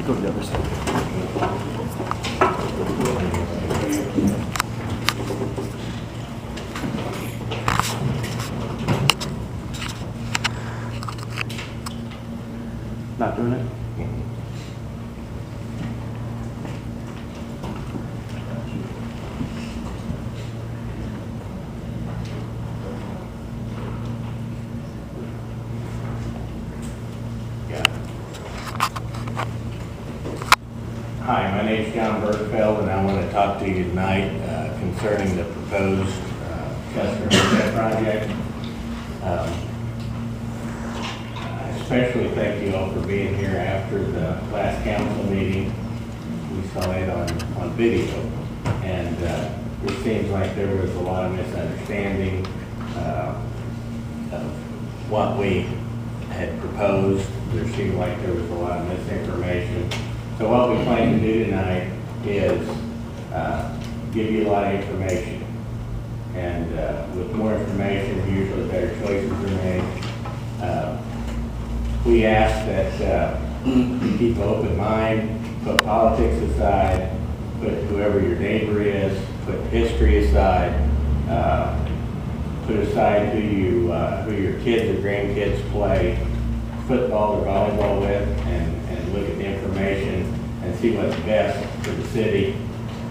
Go to the other side. Not doing it? Hi, my name is John Bergfeld, and I want to talk to you tonight concerning the proposed Chester Hotel project. I especially thank you all for being here after the last council meeting. We saw it on video, and it seems like there was a lot of misunderstanding of what we had proposed. There seemed like there was a lot of misinformation. So what we plan to do tonight is give you a lot of information. And with more information, usually better choices are made. We ask that you keep an open mind, put politics aside, put whoever your neighbor is, put history aside, put aside who your kids or grandkids play football or volleyball with, and look at the information and see what's best for the city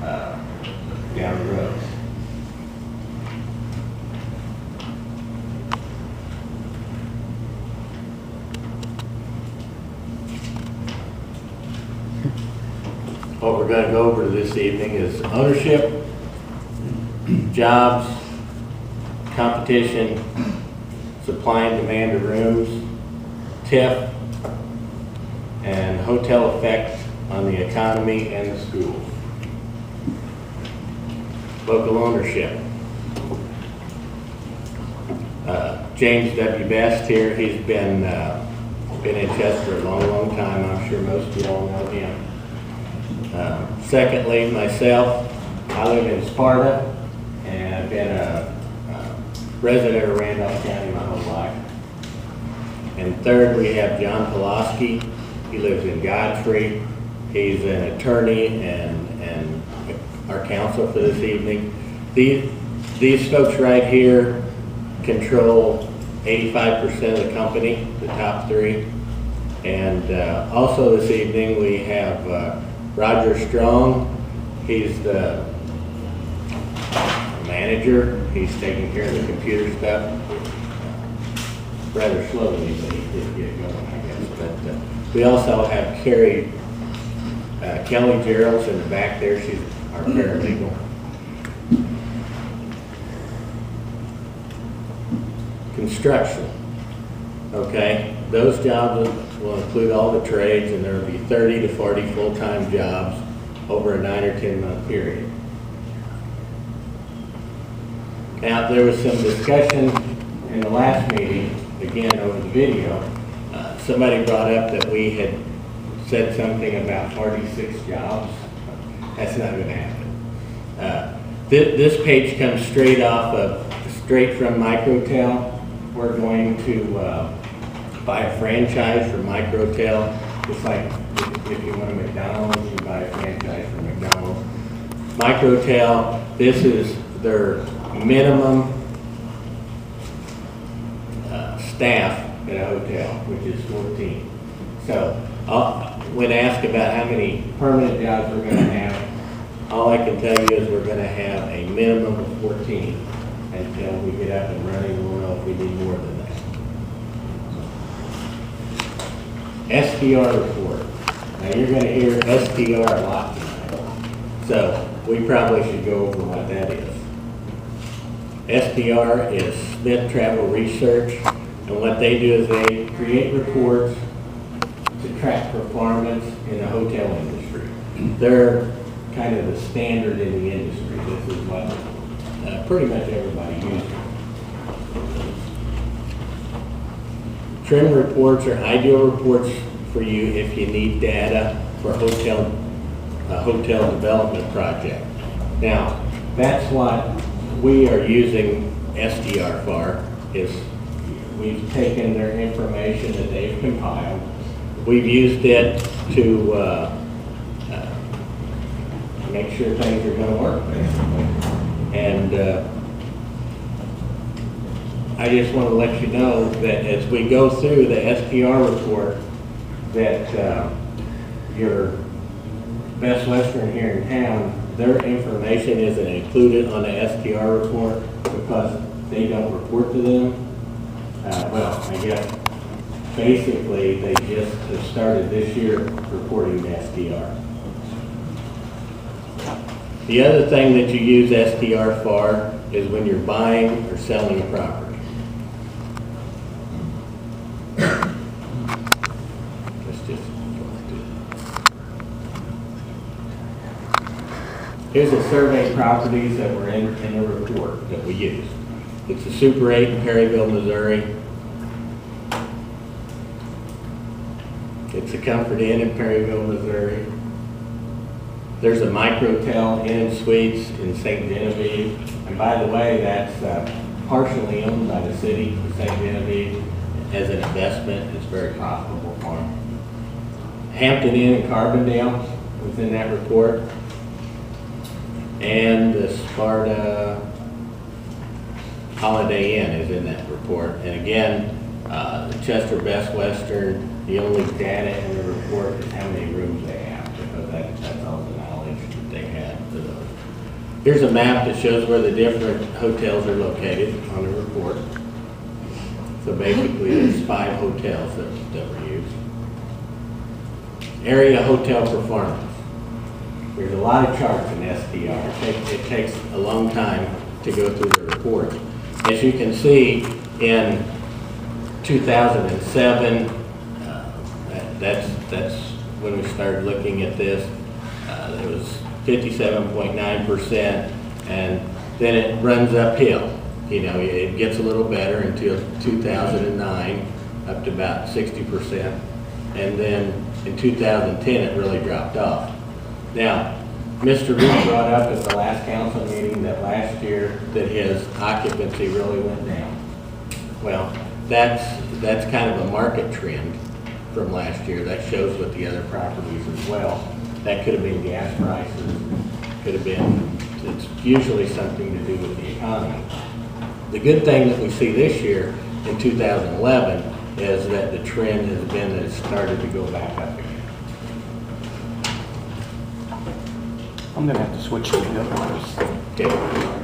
down the road. What we're going to go over this evening is ownership, jobs, competition, supply and demand of rooms, TIF, and hotel effect on the economy and the schools. Local ownership. James W. Best here, he's been in Chester a long time. I'm sure most of you all know him. Secondly, myself, I live in Sparta, and I've been a resident of Randolph County my whole life. And third, we have John Pulaski. He lives in Godfrey. He's an attorney and our counsel for this evening. These folks right here control 85% of the company, the top three. And also this evening we have Roger Strong. He's the manager. He's taking care of the computer stuff. Rather slowly, but he did get going, I guess. But we also have Kelly Gerald's in the back there. She's our paralegal. Construction. Okay, those jobs will include all the trades, and there will be 30 to 40 full-time jobs over a 9 or 10 month period. Now, there was some discussion in the last meeting, again over the video. Somebody brought up that we had said something about 46 jobs. That's not going to happen. This page comes straight from Microtel. We're going to buy a franchise from Microtel. Just like if you want a McDonald's, you buy a franchise from McDonald's. Microtel, this is their minimum staff at a hotel, which is 14. So when asked about how many permanent jobs we're going to have, all I can tell you is we're going to have a minimum of 14 until we get up and running. We'll know if we need more than that. STR report. Now you're going to hear STR a lot tonight, so we probably should go over what that is. STR is Smith Travel Research, and what they do is they create reports to track performance in the hotel industry. They're kind of the standard in the industry. This is what pretty much everybody uses. Trim reports are ideal reports for you if you need data for a hotel development project. Now, that's what we are using STR for, is we've taken their information that they've compiled. We've used it to make sure things are gonna work, basically. And I just want to let you know that as we go through the STR report, that your Best Western here in town, their information isn't included on the STR report because they don't report to them. Well, I guess basically they just have started this year reporting to STR. The other thing that you use STR for is when you're buying or selling a property. Here's a survey of properties that were in the report that we used. It's a Super 8 in Perryville, Missouri. It's a Comfort Inn in Perryville, Missouri. There's a Microtel Inn and Suites in St. Genevieve. And by the way, that's partially owned by the city of St. Genevieve as an investment. It's very profitable for them. Hampton Inn in Carbondale was in that report. And the Sparta Holiday Inn is in that report. And again, the Chester Best Western, the only data in the report is how many rooms they have, because that's all the knowledge that they had for those. Here's a map that shows where the different hotels are located on the report. So basically, there's 5 hotels that were used. Area hotel performance. There's a lot of charts in STR. It takes a long time to go through the report. As you can see, in 2007, that's when we started looking at this. It was 57.9%, and then it runs uphill. You know, it gets a little better until 2009, up to about 60%, and then in 2010 it really dropped off. Now, Mr. Root brought up at the last council meeting that last year that his occupancy really went down. Well, that's kind of a market trend from last year. That shows with the other properties as well. That could have been gas prices, could have been, it's usually something to do with the economy. The good thing that we see this year in 2011 is that the trend has been that it's started to go back up again. I'm gonna have to switch to the other ones. Okay.